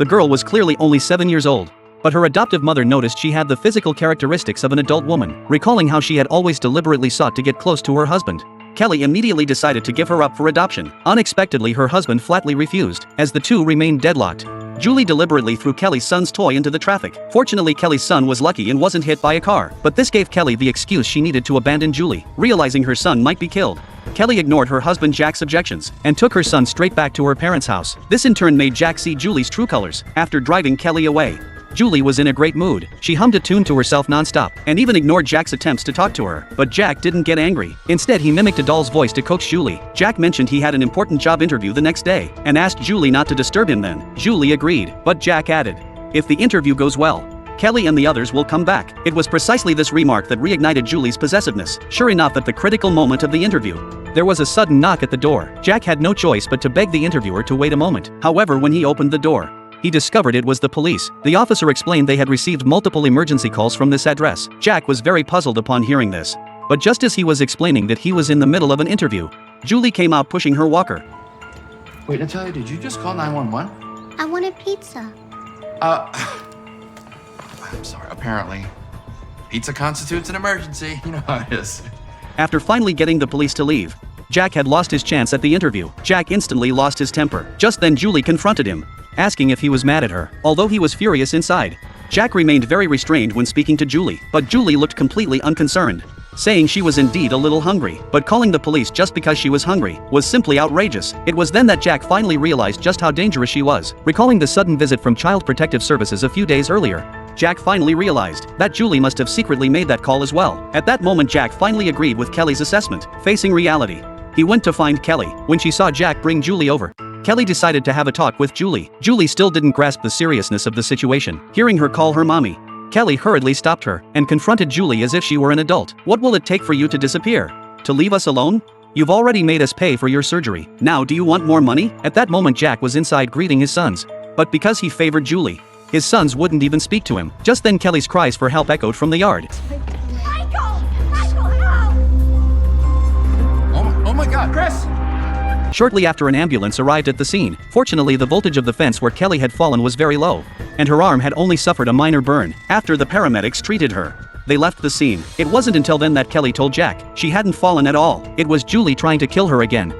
The girl was clearly only 7 years old. But her adoptive mother noticed she had the physical characteristics of an adult woman, recalling how she had always deliberately sought to get close to her husband. Kelly immediately decided to give her up for adoption. Unexpectedly, her husband flatly refused, as the two remained deadlocked. Julie deliberately threw Kelly's son's toy into the traffic. Fortunately, Kelly's son was lucky and wasn't hit by a car, but this gave Kelly the excuse she needed to abandon Julie, realizing her son might be killed. Kelly ignored her husband Jack's objections and took her son straight back to her parents' house. This in turn made Jack see Julie's true colors. After driving Kelly away, Julie was in a great mood. She hummed a tune to herself non-stop, and even ignored Jack's attempts to talk to her. But Jack didn't get angry. Instead, he mimicked a doll's voice to coax Julie. Jack mentioned he had an important job interview the next day, and asked Julie not to disturb him then. Julie agreed, but Jack added, "If the interview goes well, Kelly and the others will come back." It was precisely this remark that reignited Julie's possessiveness. Sure enough, at the critical moment of the interview, there was a sudden knock at the door. Jack had no choice but to beg the interviewer to wait a moment. However, when he opened the door, he discovered it was the police. The officer explained they had received multiple emergency calls from this address. Jack was very puzzled upon hearing this. But just as he was explaining that he was in the middle of an interview, Julie came out pushing her walker. Wait, Natalia, did you just call 911? I wanted pizza. I'm sorry, apparently. Pizza constitutes an emergency. You know how it is. After finally getting the police to leave, Jack had lost his chance at the interview. Jack instantly lost his temper. Just then Julie confronted him, asking if he was mad at her. Although he was furious inside, Jack remained very restrained when speaking to Julie. But Julie looked completely unconcerned, saying she was indeed a little hungry. But calling the police just because she was hungry was simply outrageous. It was then that Jack finally realized just how dangerous she was. Recalling the sudden visit from Child Protective Services a few days earlier, Jack finally realized that Julie must have secretly made that call as well. At that moment, Jack finally agreed with Kelly's assessment. Facing reality, he went to find Kelly. When she saw Jack bring Julie over, Kelly decided to have a talk with Julie. Julie still didn't grasp the seriousness of the situation. Hearing her call her mommy, Kelly hurriedly stopped her and confronted Julie as if she were an adult. "What will it take for you to disappear? To leave us alone? You've already made us pay for your surgery. Now do you want more money?" At that moment, Jack was inside greeting his sons. But because he favored Julie, his sons wouldn't even speak to him. Just then Kelly's cries for help echoed from the yard. Michael! Michael, help! Oh my God, Chris! Shortly after, an ambulance arrived at the scene. Fortunately, the voltage of the fence where Kelly had fallen was very low, and her arm had only suffered a minor burn. After the paramedics treated her, they left the scene. It wasn't until then that Kelly told Jack she hadn't fallen at all. It was Julie trying to kill her again.